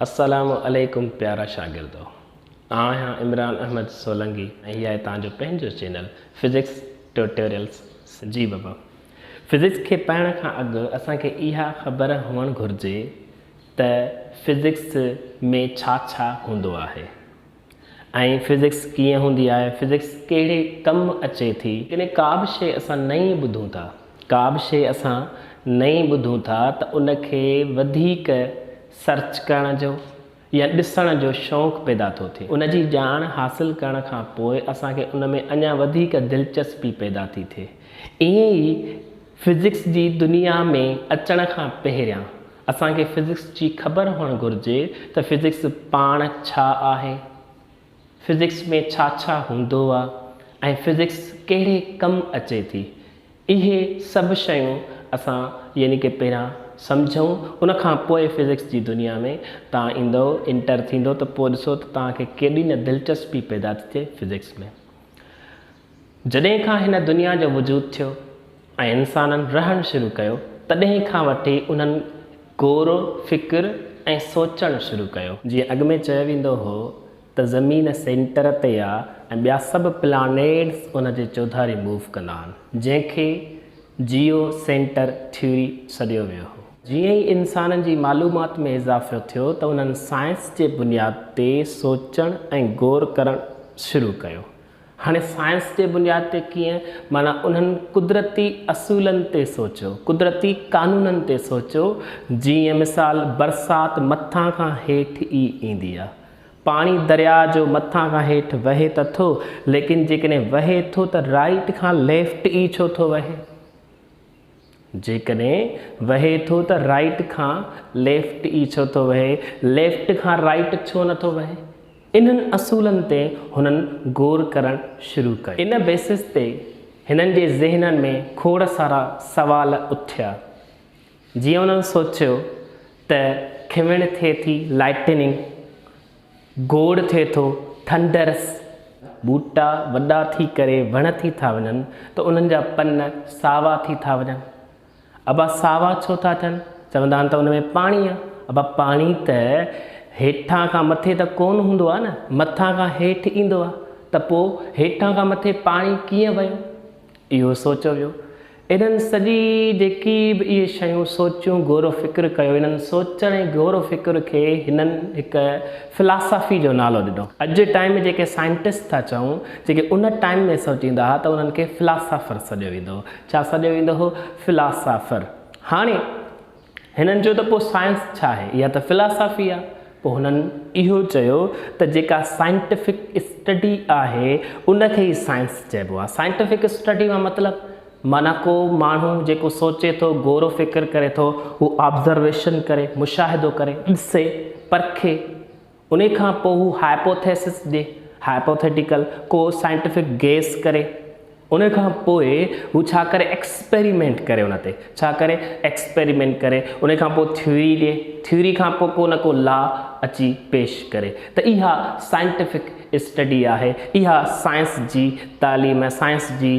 अस्सलामु अलैकुम प्यारा शागिर्दो। आहियां इमरान अहमद सोलंगी ऐं हीअ आहे तव्हांजो पंहिंजो चैनल फिज़िक्स ट्यूटोरियल्स। जी बाबा, फिज़िक्स खे पढ़ण खां अॻु असांखे इहा ख़बर हुअणु घुरिजे त फिज़िक्स में छा छा हूंदो आहे ऐं फिज़िक्स कीअं हूंदी आहे, फिज़िक्स कहिड़े कमु अचे थी। कॾहिं का बि शइ असां नई ॿुधूं था, का बि शइ असां नई ॿुधूं था त उनखे वधीक सर्च करण जो या ॾिसण जो शौक़ु पैदा थो थिए। उनजी ॼाण हासिलु करण खां पोइ असांखे उन में अञा वधीक दिलचस्पी पैदा थी थिए। ईअं ई फिज़िक्स जी दुनिया में अचण खां पहिरियां असांखे फिज़िक्स जी ख़बर हुअणु घुरिजे त फिज़िक्स पाण छा आहे, फिज़िक्स में छा छा हूंदो आहे ऐं फिज़िक्स कहिड़े कमु अचे थी। इहे सभु शयूं असां यानी कि पहिरियां सम्झूं, उन खां पोइ फिज़िक्स जी दुनिया में तव्हां ईंदो, इंटर थींदो त पोइ ॾिसो त तव्हांखे केॾी न दिलचस्पी पैदा थी थिए फिज़िक्स में। जॾहिं खां हिन दुनिया जो वजूदु थियो ऐं इंसाननि रहणु शुरू कयो, तॾहिं खां वठी उन्हनि गौर फिक्र ऐं सोचणु शुरू कयो। जीअं अॻु में चयो वेंदो हो त ज़मीन सेंटर ते आहे ऐं ॿिया सभु प्लानेट्स उन जे चौधारी मूव कंदा आहिनि, जंहिंखे जियो सेंटर थ्योरी सॾियो वियो हो। जीअं ई इंसाननि जी मालूमात में इज़ाफ़ो थियो त उन्हनि साइंस जे बुनियाद ते सोचणु ऐं गौर करणु शुरू कयो। हाणे साइंस जे बुनियाद ते कीअं, माना उन्हनि कुदरती असूलनि ते सोचियो, कुदरती क़ानूननि ते सोचियो। जीअं मिसाल, बरसाति मथां खां हेठि ई ईंदी आहे, पाणी दरिया जो मथां खां हेठि वहे त थो, लेकिन जेकॾहिं वहे थो त राइट खां लेफ्ट ई छो थो वहे? जेकॾहिं वहे थो त राइट खां लेफ्ट ई छो थो वहे, लेफ्ट खां राइट छो नथो वहे? इन्हनि असूलनि ते हुननि गौर करणु शुरू कयो। इन बेसिस ते हिननि जे ज़हननि में खोड़ सारा सवाल उथिया। जीअं उन्हनि सोचियो त खिमिण थिए थी, लाइटनिंग, गोड़ थिए थो, थंडर्स, ॿूटा वॾा थी करे वण थी था वञनि त उन्हनि जा पन सावा थी था वञनि। अबा सावा छो था थियनि? चवंदा आहिनि त उन में पाणी आहे। अबा पाणी त हेठां खां मथे त कोन हूंदो आहे न, मथां खां हेठि ईंदो आहे, त पोइ हेठां खां मथे पाणी कीअं वियो? इहो सोचियो वियो। इन्हनि सॼी जेकी बि इहे शयूं सोचियूं, गौर फिक्र कयो, इन्हनि सोचण ऐं गौर फिक्र खे हिननि हिकु फिलासफ़ी जो नालो ॾिनो। अॼु जे टाइम में जेके साइंटिस्ट था चऊं, जेके उन टाइम में सोचींदा हुआ, त उन्हनि खे फिलासफ़र सॾियो वेंदो हो। छा सॾियो वेंदो हो? फिलासफ़र। हाणे हिननि जो त पोइ साइंस छा आहे, इहा त फिलासफ़ी आहे। पोइ हुननि इहो चयो त जेका साइंटिफिक स्टडी आहे उनखे ई साइंस चइबो आहे। साइंटिफिक स्टडी जो मतिलबु, माना को माण्हू जेको सोचे थो, गौर फिक्र करे थो, हू ऑब्ज़र्वेशन करे, मुशाहिदो करे, ॾिसे, परखे, उन खां पोइ हू हाइपोथेसिस ॾे, हाइपोथेटिकल को साइंटिफिक गेस करे, उन खां पोइ हू छा करे, एक्सपेरिमेंट करे। उन ते छा करे, एक्सपेरिमेंट करे, उन खां पोइ थ्योरी ॾिए, थ्योरी खां पोइ को न को लॉ अची पेश करे। त इहा साइंटिफिक स्टडी आहे, इहा साइंस जी तालीम आहे, साइंस जी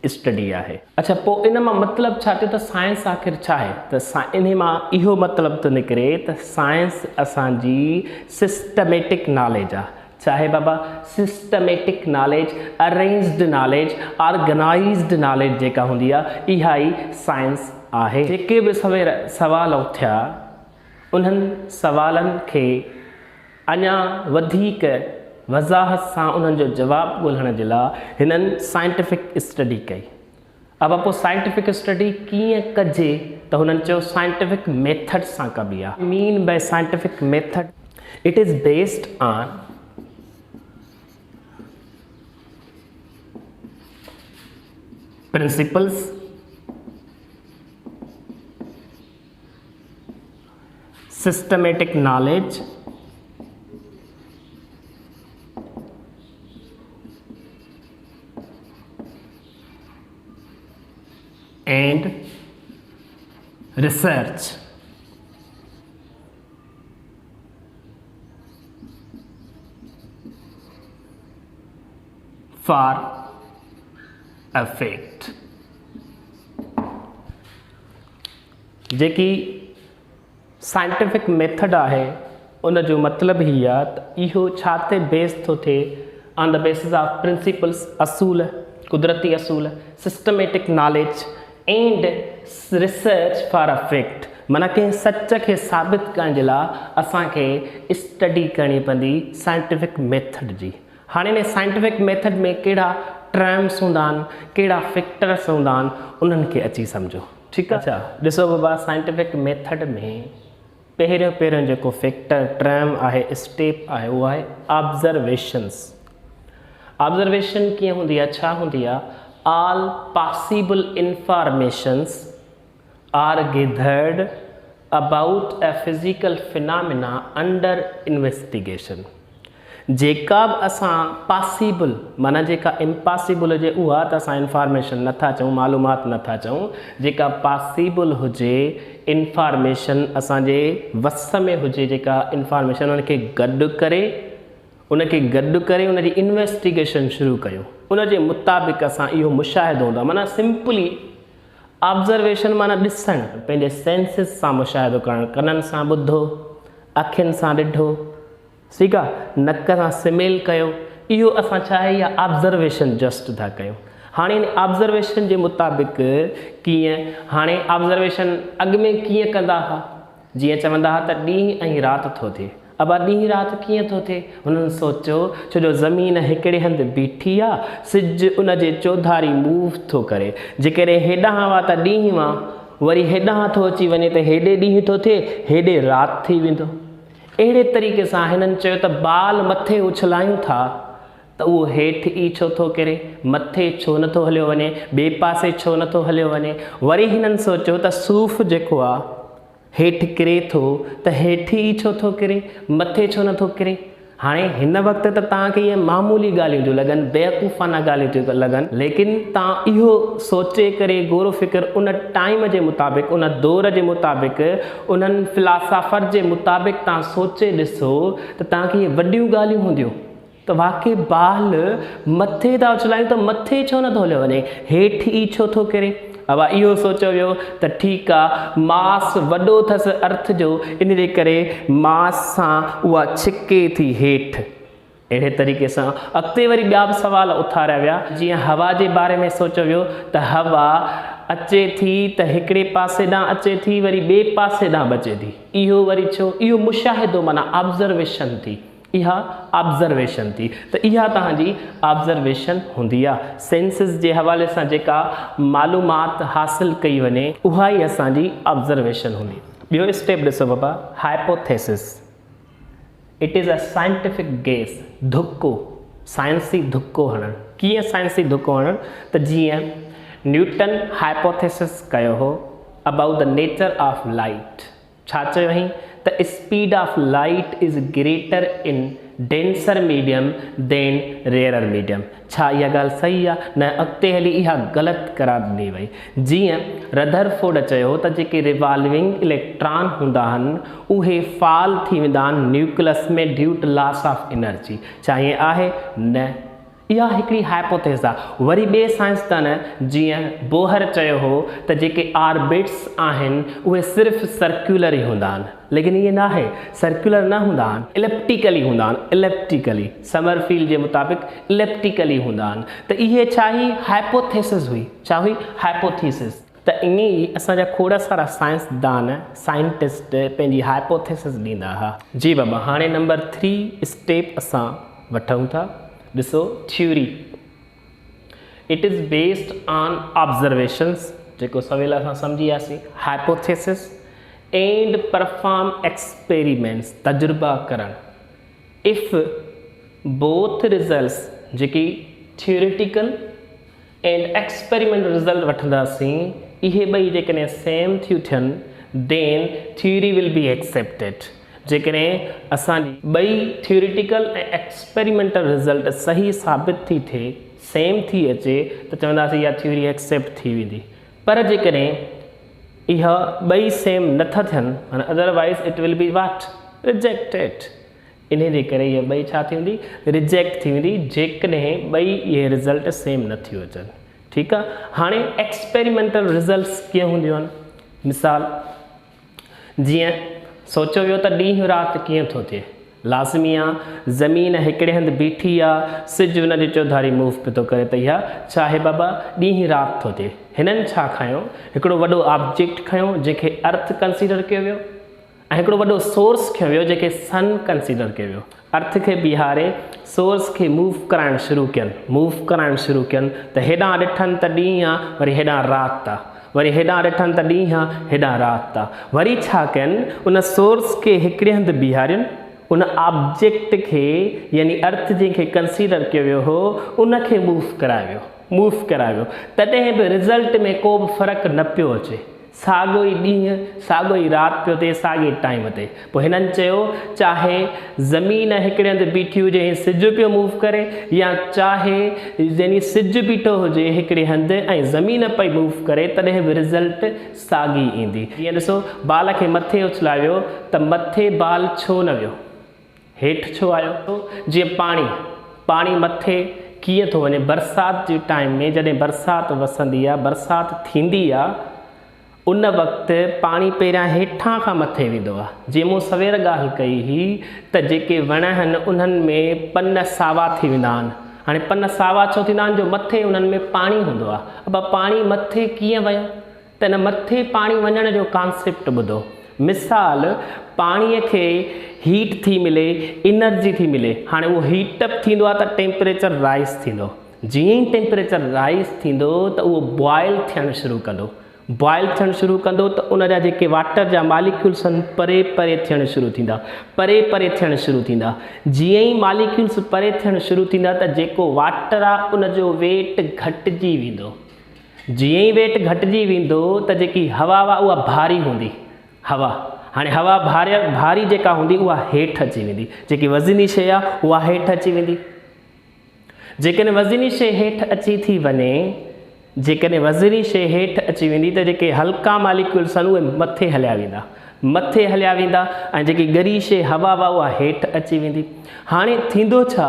स्टडी आहे। अच्छा, पोइ इन मां मतिलबु छा थियो त साइंस आख़िर छा आहे? त इन मां इहो मतिलबु थो निकिरे त साइंस असांजी सिस्टमेटिक नॉलेज आहे। चाहे बाबा systematic knowledge, arranged knowledge, organised knowledge जेका हूंदी आहे, इहा ई साइंस आहे। जेके बि सवाल उथिया, उन्हनि सवालनि खे अञा वधीक वज़ाहत सां उन्हनि जो जवाबु ॻोल्हण जे लाइ हिननि साइंटिफिक स्टडी कई। अब पोइ साइंटिफिक स्टडी कीअं कजे त हुननि चयो साइंटिफिक मेथड सां कबी आहे। Mean by scientific method, it is based on principles, systematic knowledge, and research. For effect, जेकी साइंटिफिक मेथड आहे उन जो मतिलबु ही आहे त इहो छा ते बेस थो थिए on the basis of principles, असूल, कुदरती असूल, systematic knowledge and research for a fact. माना कंहिं सच खे साबित करण जे लाइ असांखे स्टडी करणी पवंदी साइंटिफिक मेथड जी। हाणे इन साइंटिफिक मेथड में कहिड़ा टर्म्स हूंदा आहिनि, कहिड़ा फैक्टर्स हूंदा आहिनि, उन्हनि खे अची सम्झो। ठीकु आहे। अच्छा ॾिसो बाबा, साइंटिफिक मेथड में पहिरियों जेको फैक्टर टर्म आहे, स्टेप आहे, उहो आहे ऑब्ज़र्वेशन्स। ऑब्ज़र्वेशन कीअं हूंदी आहे, छा हूंदी आहे? All possible informations are gathered about a physical phenomena under investigation। जेका बि असां पॉसिबल माना जेका इम्पॉसिबल हुजे उहा त असां इंफॉर्मेशन नथा चऊं, मालूमात नथा चऊं। जेका पॉसिबल हुजे इंफॉर्मेशन असांजे वस में हुजे, जेका इंफॉर्मेशन उनखे गॾु करे उनजी इन्वेस्टिगेशन शुरू कयूं। उनजे मुताबिक़ असां इहो मुशाहिदो हूंदो आहे। माना सिंपली ऑब्ज़र्वेशन माना ॾिसणु, पंहिंजे सेंसिस सां मुशाहिदो करणु, कननि सां ॿुधो, अखियुनि सां ॾिठो, ठीकु आहे, नक सां स्मेल कयो, इहो असां छा आहे, इहा ऑब्ज़र्वेशन जस्ट था कयूं। हाणे इन ऑब्ज़र्वेशन जे मुताबिक़ कीअं, हाणे ऑब्ज़र्वेशन अॻु में कीअं कंदा हुआ, जीअं चवंदा हुआ त ॾींहुं ऐं राति थो थिए। अब ॾींहुं राति कीअं थो थिए, हुननि सोचियो छो जो ज़मीन हिकिड़े हंधि बीठी आहे, सिजु उनजे चौधारी मूव थो करे, जेकॾहिं हेॾां हुआ त ॾींहुं आहे, वरी हेॾां थो अची वञे त हेॾे ॾींहुं थो थिए, हेॾे राति थी वेंदो। अहिड़े तरीक़े सां हिननि चयो त बाल मथे उछलायूं था त उहो हेठि ई छो थो किरे, मथे छो नथो हलियो वञे, ॿिए पासे छो नथो हलियो वञे। वरी हिननि सोचियो त सूफ़ जेको आहे हेठि किरे थो त हेठि ई छो थो किरे, मथे छो नथो किरे। हाणे हिन वक़्तु त तव्हांखे इहे मामूली ॻाल्हियूं थियूं लॻनि, बेवकूफ़ाना ॻाल्हियूं थियूं लॻनि, लेकिन तव्हां इहो सोचे करे गौर फ़िक्र उन टाइम जे मुताबिक़, उन दौर जे मुताबिक़, उन्हनि फिलासफ़र जे मुताबिक़ तव्हां सोचे ॾिसो त तव्हांखे इहे वॾियूं ॻाल्हियूं हूंदियूं त वाक़ई बाल मथे था उछलायूं त मथे छो नथो हलियो वञे, हेठि ई छो थो किरे। अब इहो सोचियो वियो त ठीकु आहे, मास वॾो अथसि अर्थ जो, इन जे करे मास सां उहा छिके थी हेठि। अहिड़े तरीक़े सां अॻिते वरी ॿिया बि सुवाल उथारिया विया, जीअं हवा जे बारे में सोचियो वियो त हवा अचे थी त हिकिड़े पासे ॾांहुं अचे थी, वरी ॿिए पासे ॾांहुं बचे थी। इहो वरी छो? इहो मुशाहिदो माना ऑब्ज़र्वेशन थी, इहा ऑब्ज़र्वेशन थी। त इहा तव्हांजी ऑब्ज़र्वेशन हूंदी आहे। सेंसिस जे हवाले सां जेका मालूमात हासिल कई वञे उहा ई असांजी ऑब्ज़र्वेशन हूंदी। ॿियो स्टेप ॾिसो बाबा, hypothesis. It is a scientific guess, धुक्को, साइंसी धुक्को हणणु। कीअं साइंसी धुक्को हणणु? त जीअं न्यूटन हाइपोथेसिस कयो हो about the nature of light. छा चयो हुई त speed of light is greater in denser medium than rare medium. छा इहा ॻाल्हि सही आहे? न, अॻिते हली इहा ग़लति करार ॾिनी वई। जीअं रदरफोर्ड चयो त जेके रिवॉल्विंग इलेक्ट्रॉन हूंदा आहिनि उहे फॉल थी वेंदा आहिनि न्यूक्लियस में due to loss of energy. छा ईअं आहे? न, इहा हिकिड़ी हाइपोथेसिस आहे। वरी ॿिए साइंसदान जीअं बोहर चयो हो त जेके ऑर्बिट्स आहिनि उहे सिर्फ़ु सर्कुलर ई हूंदा आहिनि, लेकिन इहे न आहे, सर्कुलर न हूंदा आहिनि, इलिप्टिकली हूंदा आहिनि, इलिप्टिकली। समरफील्ड जे मुताबिक़ इलिप्टिकली हूंदा आहिनि। त इहे छा ही हाइपोथेसिस हुई, छा हुई? हाइपोथेसिस। त ईअं ई असांजा खोड़ सारा साइंसदान, साइंटिस्ट पंहिंजी हाइपोथेसिस ॾींदा हुआ। जी बाबा, हाणे नंबर 3 स्टेप असां वठूं था। ॾिसो, theory. It is based on observations, जेको सवेल असां सम्झी वियासीं, हाइपोथेसिस एंड परफॉर्म एक्सपेरिमेंट्स, तजुर्बा करणु। इफ़ बोथ रिज़ल्ट्स, जेकी थियोरिटिकल एंड एक्सपेरिमेंट रिज़ल्ट वठंदासीं, इहे ॿई जेकॾहिं सेम थियूं थियनि, देन थ्योरी विल बी एक्सेप्टेड। जेकॾहिं असांजी ॿई थियोरिटिकल ऐं एक्सपेरिमेंटल रिज़ल्ट सही साबित थी थिए, सेम थी अचे, त चवंदासीं इहा थ्योरी एक्सेप्ट थी वेंदी। पर जेकॾहिं इहा ॿई सेम नथा थियनि, माना otherwise it will be what? Rejected. इन जे करे इहे ॿई छा थी वेंदी? रिजेक्ट थी वेंदी, जेकॾहिं ॿई इहे रिज़ल्ट सेम नथियूं अचनि। ठीकु आहे। हाणे एक्सपेरिमेंटल रिज़ल्ट्स कीअं हूंदियूं आहिनि? मिसाल, जीअं सोचो वियो त ॾींहुं राति कीअं थो थिए। लाज़मी आहे ज़मीन हिकिड़े हंधि बीठी आहे, सिज उन जे चौधारी मूव पियो थो करे त इहा छा आहे बाबा, ॾींहुं राति थो थिए। हिननि छा खयो, हिकिड़ो वॾो ऑब्जेक्ट खयो जंहिंखे अर्थ कंसीडर कयो वियो ऐं हिकिड़ो वॾो सोर्स खयो वियो जंहिंखे सन कंसीडर कयो वियो। अर्थ खे बीहारे सोर्स खे मूव कराइणु शुरू कयनि त हेॾां ॾिठनि त ॾींहुं आहे, वरी हेॾां राति आहे, वरी हेॾां ॾिठनि त ॾींहुं आहे, हेॾां राति आहे। वरी छा कयनि, उन सोर्स खे हिकिड़े हंधि बीहारियुनि, उन ऑब्जेक्ट खे यानी अर्थ जंहिंखे कंसीडर कयो वियो हो उनखे मूव करायो वियो। तॾहिं बि रिज़ल्ट में को बि फ़र्क़ु न पियो अचे, साॻियो ई ॾींहुं साॻियो ई राति पियो थिए, साॻे टाइम ते। पोइ हिननि चयो चाहे ज़मीन हिकिड़े हंधि बीठी हुजे ऐं सिज पियो मूव करे, या चाहे यानी सिज बीठो हुजे हिकिड़े हंधि ऐं ज़मीन पई मूव करे, तॾहिं बि रिज़ल्ट साॻी ईंदी। जीअं ॾिसो बाल खे मथे उछलायो त मथे बाल छो न वियो, हेठि छो आयो। जीअं पाणी मथे कीअं थो वञे, बरसाति जे टाइम में जॾहिं बरसाति वसंदी आहे, बरसाति थींदी आहे, उन वक़्तु पाणी पहिरियां हेठां खां मथे वेंदो आहे। जीअं मूं सवेर ॻाल्हि कई हुई त जेके वण आहिनि उन्हनि में पन सावा थी वेंदा आहिनि। हाणे पन सावा छो थींदा आहिनि, जो मथे उन्हनि में पाणी हूंदो आहे। अब पाणी मथे कीअं वियो, त हिन मथे पाणी वञण जो कॉन्सेप्ट ॿुधो। मिसाल, पाणीअ खे हीट थी मिले, एनर्जी थी मिले। हाणे उहो हीटअप थींदो आहे त टेम्परेचर राइज़ थींदो। जीअं ई टेम्परेचर राइज़ थींदो त उहो बॉइल थियणु शुरू कंदो। त उन जा जेके वाटर जा मालिक्यूल्स आहिनि परे परे थियणु शुरू थींदा। जीअं ई मालिक्यूल्स परे थियणु शुरू थींदा त जेको वाटर आहे उन जो वेट घटिजी वेंदो। जीअं ई वेट घटिजी वेंदो त जेकी हवा आहे उहा भारी हूंदी। हाणे हवा भारी जेका हूंदी उहा हेठि अची वेंदी। जेकी वज़नी शइ आहे उहा हेठि अची वेंदी। जेकॾहिं वज़नी शइ हेठि अची थी वञे, जेकॾहिं वज़नी शइ हेठि अची वेंदी त जेके हल्का मालिक्यूल्स आहिनि उहे मथे हलिया वेंदा ऐं जेकी ॻरी शइ हवा उहा हेठि अची वेंदी। हाणे थींदो छा,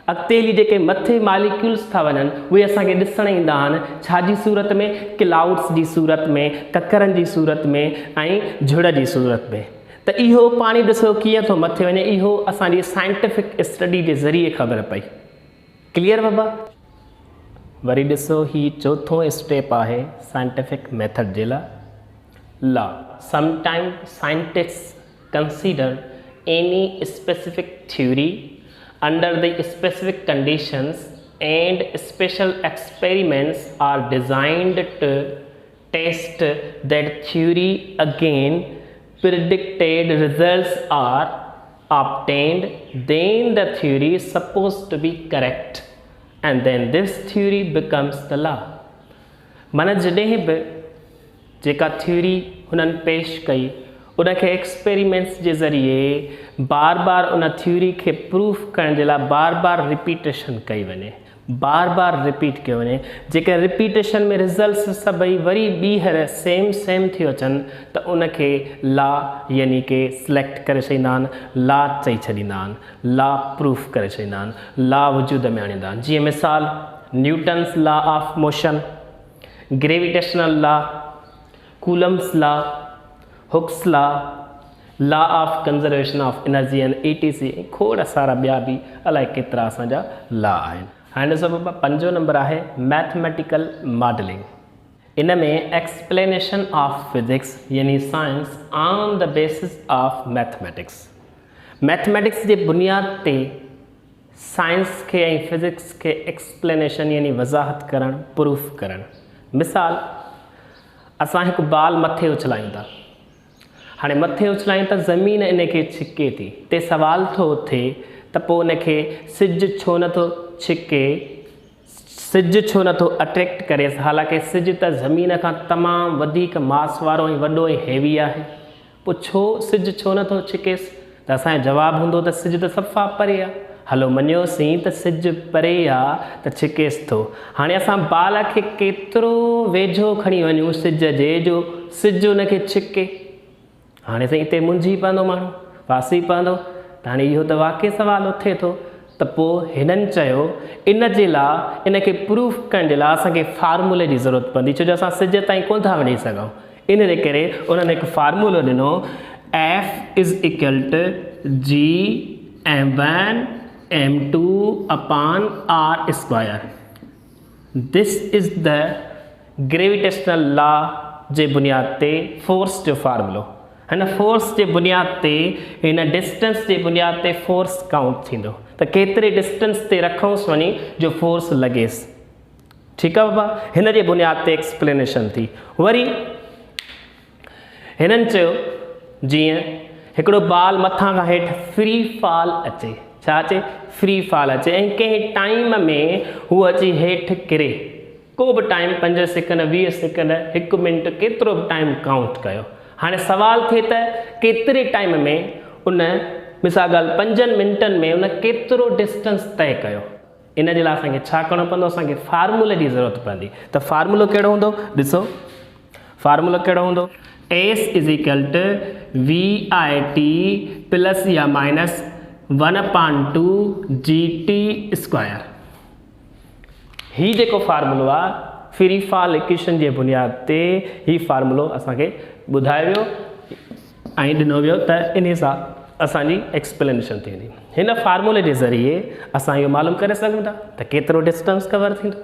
अॻिते हली जेके मथे मालिक्यूल्स था वञनि उहे असांखे ॾिसण ईंदा आहिनि छाजी सूरत में, क्लाउड्स जी सूरत में, ककरनि जी सूरत में ऐं झुड़ जी सूरत में। त इहो पाणी ॾिसो कीअं थो मथे वञे, इहो असांजी साइंटिफिक स्टडी जे ज़रिए ख़बर पई। क्लियर बाबा? वरी ॾिसो ही चौथों स्टेप आहे साइंटिफिक मेथड जे लाइ। Law sometimes scientists consider any specific theory under the specific conditions, and special experiments are designed to test that theory again. Predicted results are obtained, then the theory is supposed to be correct, and then this theory becomes the law. माना जॾहिं बि जेका theory हुननि पेश कई उनखे experiments जे ज़रिए बार बार उन थ्योरी खे प्रूफ करण जे लाइ बार बार रिपीटेशन कई वञे, बार बार रिपीट कयो वञे। जेके रिपीटेशन में रिज़ल्ट्स सभई वरी ॿीहर सेम थी अचनि त उनखे लॉ यानी कि सिलेक्ट करे छॾींदा आहिनि, लॉ चई छॾींदा आहिनि, लॉ प्रूफ करे छॾींदा आहिनि, लॉ वजूद में आणींदा आहिनि। जीअं मिसाल, Newton's law of motion, gravitational law, Coulomb's law, Hooke's law of conservation of energy and ETC, खोड़ सारा ॿिया बि अलाए केतिरा असांजा लॉ आहिनि। हाणे ॾिसो बाबा, 5 नंबर आहे मैथमेटिकल मॉडलिंग। इन में एक्सप्लेनेशन ऑफ फिजिक्स यानी science on the basis of mathematics. Mathematics जे बुनियाद ते साइंस खे ऐं फिजिक्स खे एक्सप्लेनेशन यानी वज़ाहत करणु, प्रूफ करणु। मिसाल, असां हिकु बाल मथे उछलायूं था। हाणे मथे उछलायूं त ज़मीन इन खे छिके थी, ते सवाल थो थिए त पोइ उनखे सिज छो नथो छिके, सिज छो नथो अट्रैक्ट करे। हालांकि सिज त ज़मीन खां तमामु वधीक मास वारो ऐं वॾो ऐं हैवी आहे, पोइ छो सिज छो नथो छिकेसि? त असांजो जवाबु हूंदो त सिज त सफ़ा परे आहे। हलो मञियोसीं त सिज परे आहे त छिकेसि थो। हाणे असां बाल खे केतिरो वेझो खणी वञूं सिज जे जो सिज उनखे छिके? हाणे साईं हिते मुंझी पवंदो, माण्हू फासी पवंदो। त हाणे इहो त वाक़ई सुवाल उथे थो। त पोइ हिननि चयो इन जे लाइ, इन खे प्रूफ करण जे लाइ असांखे फार्मूले जी ज़रूरत पवंदी, छो जो असां सिज ताईं कोन था वञी सघूं। इन जे करे उन्हनि हिकु फार्मूलो ॾिनो, F is equal to G_m1 m2 upon r square. This is the gravitational law जे बुनियाद ते फोर्स जो फार्मूलो हिन फोर्स जे बुनियाद ते हिन डिस्टेंस जे बुनियाद ते फोर्स काउंट थींदो त केतिरे डिस्टेंस ते रखूंसि वञी जो फोर्स लॻेसि। ठीकु आहे बाबा, हिन जे बुनियाद ते एक्सप्लेनेशन थी। वरी हिननि चयो जीअं हिकिड़ो बाल मथां खां हेठि फ्री फॉल अचे, छा अचे? फ्री फॉल अचे ऐं कंहिं टाइम में हू अची हेठि किरे, को बि टाइम 5 सेकंड 20 सेकंड 1 मिनट केतिरो बि टाइम काउंट कयो। हाणे सवाल थिए त केतिरे टाइम में उन मिसाल ॻाल्हि 5 मिंटनि में उन केतिरो डिस्टेंस तय कयो। इन जे लाइ असांखे छा करिणो पवंदो? असांखे फार्मूले जी ज़रूरत पवंदी। त फार्मूलो कहिड़ो हूंदो? ॾिसो फार्मूलो कहिड़ो हूंदो? S is equal to VIT plus या माइनस 1/2 GT स्क्वायर। ही जेको फार्मूलो आहे फ्री फॉल इक्वेशन जे बुनियाद ते ही फार्मूलो असांखे ॿुधायो वियो ऐं ॾिनो वियो त इन सां असांजी एक्सप्लेनेशन थींदी। हिन फार्मूले जे ज़रिए असां इहो मालूम करे सघूं था त केतिरो डिस्टेंस कवर थींदो।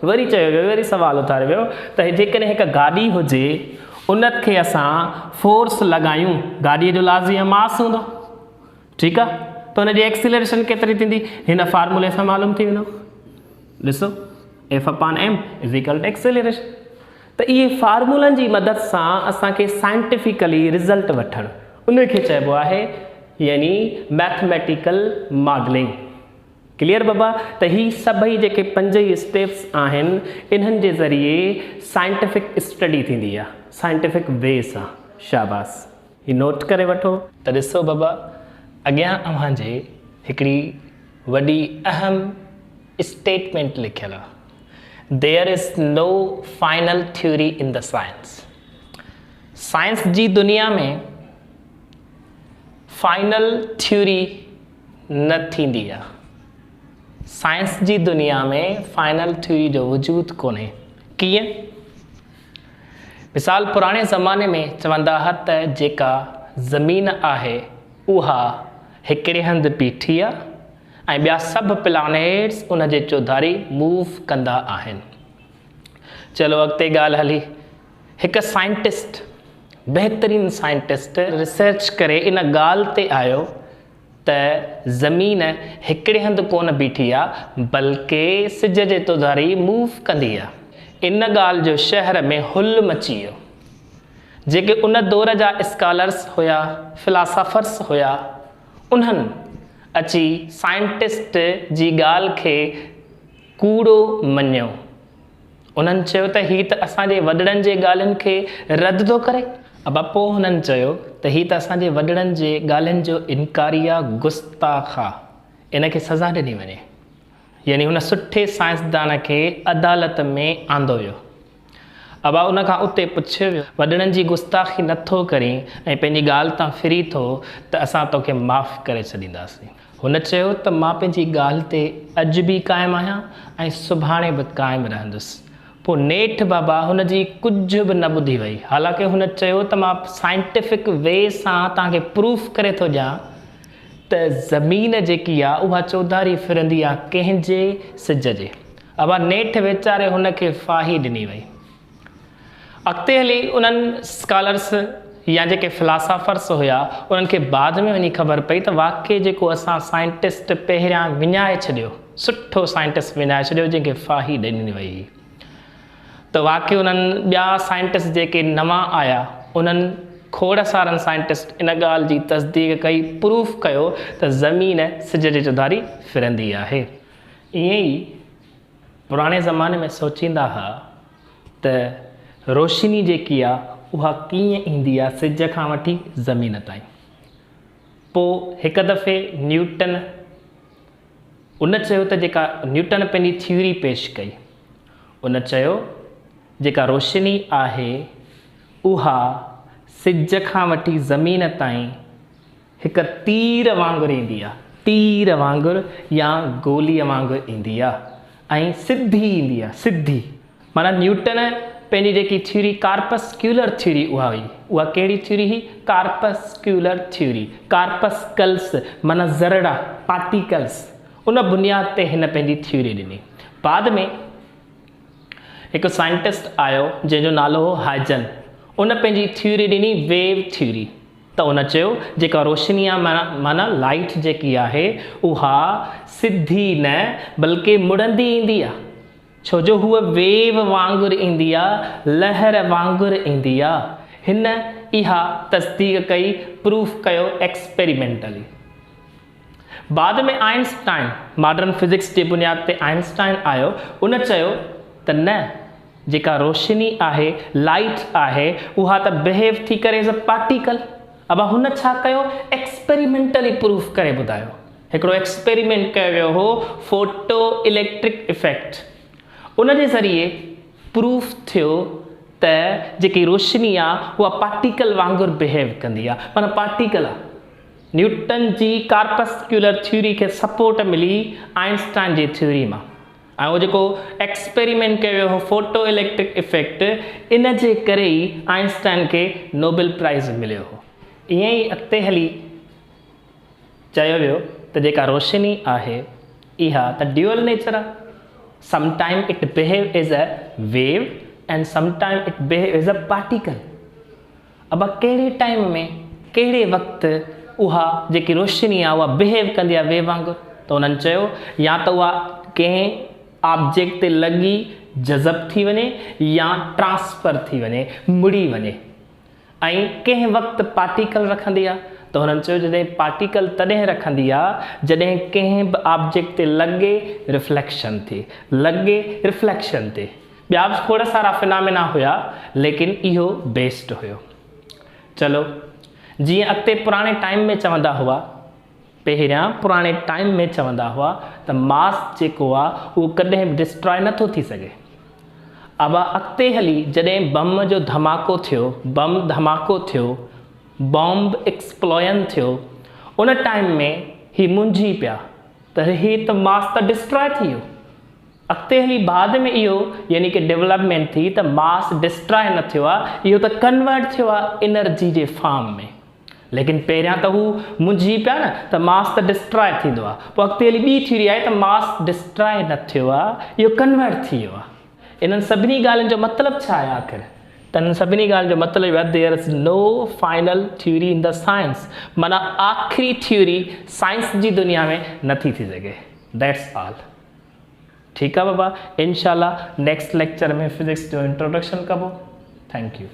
वरी चयो वियो, वरी सवाल उथारियो वियो त जेकॾहिं हिकु गाॾी हुजे उनखे असां फोर्स लॻायूं, गाॾीअ जो लाज़मी मास हूंदो, ठीकु आहे, त हुनजी एक्सीलरेशन केतिरी थींदी? हिन फार्मूले सां मालूम थी वेंदो। ॾिसो F/m is equal two acceleration. त इहे फार्मूलनि जी मदद सां असांखे साइंटिफिकली रिज़ल्ट वठणु, उनखे चइबो आहे यानी मैथमेटिकल मॉडलिंग। क्लियर बाबा? त ही सभई जेके 5 ई स्टेप्स आहिनि इन्हनि जे ज़रिए साइंटिफिक स्टडी थींदी आहे, साइंटिफिक वे सां। शाबाश, ही नोट करे वठो। त ॾिसो बाबा, अॻियां अव्हांजे हिकिड़ी वॾी अहम स्टेटमेंट लिखियल आहे, there is no final theory in the science. Science जी दुनिया में फाइनल थ्योरी न थींदी आहे। साइंस जी दुनिया में फाइनल थ्योरी जो वजूद कोन्हे। कीअं? मिसाल पुराणे ज़माने में चवंदा हुआ त जेका ज़मीन आहे उहा हिकिड़े हंधि बीठी आहे ऐं ॿिया सभु प्लानेट्स उन जे चौधारी मूव कंदा आहिनि। चलो अॻिते ॻाल्हि हली, हिकु साइंटिस्ट, बहितरीनु साइंटिस्ट रिसर्च करे इन ॻाल्हि ते आयो त ज़मीन हिकिड़े हंधि कोन बीठी आहे बल्कि सिज जे चौधारी मूव कंदी आहे। इन ॻाल्हि जो शहर में हुल मची वियो। जेके उन दौर जा स्कॉलर्स हुया, फिलासफ़र्स हुया, उन्हनि अची साइंटिस्ट जी ॻाल्हि खे कूड़ो मञियो। उन्हनि चयो त ही त असांजे वॾड़नि जे ॻाल्हियुनि खे रद्द थो करे। अब पोइ हुननि चयो त ही त असांजे वॾड़नि जे ॻाल्हियुनि जो इनकारी आहे, गुस्ताख़ आहे, इनखे सज़ा ॾिनी वञे। यानी हुन सुठे साइंसदान खे अदालत में आंदो वियो। अब उन खां उते पुछियो वियो, वॾड़नि जी गुस्ताख़ी नथो करीं ऐं पंहिंजी ॻाल्हि तां फिरी थो त असां तोखे माफ़ु करे छॾींदासीं। हुन चयो त मां पंहिंजी ॻाल्हि ते अॼु बि क़ाइमु आहियां ऐं सुभाणे बि क़ाइमु रहंदुसि। पोइ नेठ बाबा हुनजी कुझु बि न ॿुधी वई। हालांकि हुन चयो त मां साइंटिफिक वे सां तव्हांखे प्रूफ करे थो ॾियां त ज़मीन जेकी आहे उहा चौधारी फिरंदी आहे कंहिंजे सिज जे। अब नेठ वीचारे हुनखे फाही ॾिनी वई। अॻिते हली उन्हनि स्कॉलर्स या जेके फिलासफ़र्स हुया उन्हनि खे बाद में वञी ख़बर पई त वाक़ई जेको असां साइंटिस्ट पहिरियां विञाए छॾियो, सुठो साइंटिस्ट विञाए छॾियो जंहिंखे फाही ॾिनी वई, त वाक़ई उन्हनि ॿिया साइंटिस्ट जेके नवां आया उन्हनि खोड़ सारनि साइंटिस्ट इन ॻाल्हि जी तस्दीक कई, प्रूफ कयो त ज़मीन सिज जे चौधारी फिरंदी आहे। ईअं ई पुराणे ज़माने में सोचींदा हुआ त रोशनी जेकी आहे उहा कीअं ईंदी आहे सिज खां वठी ज़मीन ताईं। पोइ हिकु दफ़े न्यूटन उन चयो त जेका न्यूटन पंहिंजी थ्योरी पेश कई, उन चयो जेका रोशनी आहे उहा सिज खां वठी ज़मीन ताईं हिकु तीर वांगुरु ईंदी आहे, तीर वांगुरु या गोलीअ वांगुरु ईंदी आहे ऐं सिधी ईंदी आहे, सिधी। माना न्यूटन पंहिंजी जेकी थ्योरी कार्पस्क्यूलर थ्योरी उहा हुई। उहा कहिड़ी थ्योरी हुई? कार्पस्क्यूलर थ्योरी। कार्पस्कल्स माना ज़रड़ा, पार्टिकल्स, उन बुनियाद ते हिन पंहिंजी थ्योरी ॾिनी। बाद में हिकु साइंटिस्ट आयो जंहिंजो नालो हो हाइजन। उन पंहिंजी थ्योरी ॾिनी वेव थ्योरी। त उन चयो जेका रोशनी आहे माना लाइट जेकी आहे उहा सिधी न बल्कि मुड़ंदी ईंदी आहे, छो जो हूअ वेव वांगुरु ईंदी आहे, लहर वांगुरु ईंदी आहे। हिन इहा तस्दीक कई, प्रूफ कयो एक्सपेरिमेंटली। बाद में आइंस्टाइन, मॉडर्न फिजिक्स जे बुनियाद ते आइंस्टाइन आयो। उन चयो त न, जेका रोशनी आहे, लाइट आहे, उहा त बिहेव थी करे एज़ अ पार्टिकल। अब हुन छा कयो? एक्सपेरिमेंटली प्रूफ करे ॿुधायो। हिकिड़ो एक्सपेरिमेंट कयो वियो हो, फोटो इलेक्ट्रिक इफेक्ट। उन जे ज़रिए प्रूफ थियो त जेकी रोशनी आहे उहा पार्टिकल वांगुरु बिहेव कंदी आहे, माना पार्टिकल आहे। न्यूटन जी कार्पस्क्यूलर थ्योरी खे सपोर्ट मिली आइंस्टाइन जी थ्योरी मां। ऐं उहो जेको एक्सपेरिमेंट कयो वियो हो फोटो इलेक्ट्रिक इफेक्ट, इन जे करे ई आइंस्टाइन खे नोबेल प्राइज़ मिलियो हो। ईअं ई अॻिते हली चयो वियो त जेका रोशनी आहे इहा त ड्यूअल नेचर आहे। Sometime it behave as a wave and sometime it behave as a particle. अब कहिड़े टाइम में, कहिड़े वक़्तु उहा जेकी रोशनी आहे उहा बिहेव कंदी आहे वेव वांगुरु? त उन्हनि चयो या त उहा कंहिं ऑब्जेक्ट ते लॻी जज़ब थी वञे या ट्रांसफर थी वञे, मुड़ी वञे। ऐं कंहिं वक़्तु पार्टिकल रखंदी आहे। त हुननि चयो जॾहिं पार्टिकल तॾहिं रखंदी आहे जॾहिं कंहिं बि ऑब्जेक्ट ते लॻे रिफ्लेक्शन थिए, लॻे रिफ्लेक्शन थिए। ॿिया बि खोड़ सारा फिनामिना हुया, लेकिन इहो बेस्ड हुयो। चलो, जीअं अॻिते पुराणे टाइम में चवंदा हुआ, पहिरियां पुराणे टाइम में चवंदा हुआ त मास जेको आहे उहो कॾहिं बि डिस्ट्रॉय नथो थी सघे। अब अॻिते हली जॾहिं बम जो धमाको थियो, बम धमाको थियो, बॉम्ब एक्सप्लोजन थियो, उन टाइम में ही मुंझी पिया त ही त मास त डिस्ट्रॉय थी वियो। अॻिते हली बाद में इहो यानी कि डेवलपमेंट थी त मास डिस्ट्रॉय न थियो आहे, इहो त कन्वर्ट थियो आहे एनर्जी जे फॉर्म में। लेकिन पहिरियां त हू मुंझी पिया न त मास त डिस्ट्रॉय थींदो आहे। पोइ अॻिते हली ॿी थ्योरी आहे त मास डिस्ट्रॉय न थियो आहे, इहो कन्वर्ट थी वियो आहे। इन्हनि सभिनी ॻाल्हियुनि जो मतिलबु छा आहे आख़िर? त इन्हनि सभिनी ॻाल्हियुनि जो मतिलबु आहे there is no final theory in the science, माना आख़िरी थ्योरी साइंस जी दुनिया में नथी थी सघे। That's all. ठीकु आहे बाबा, इंशाल्लाह नेक्स्ट लेक्चर में फिजिक्स जो इंट्रोडक्शन कबो। Thank U.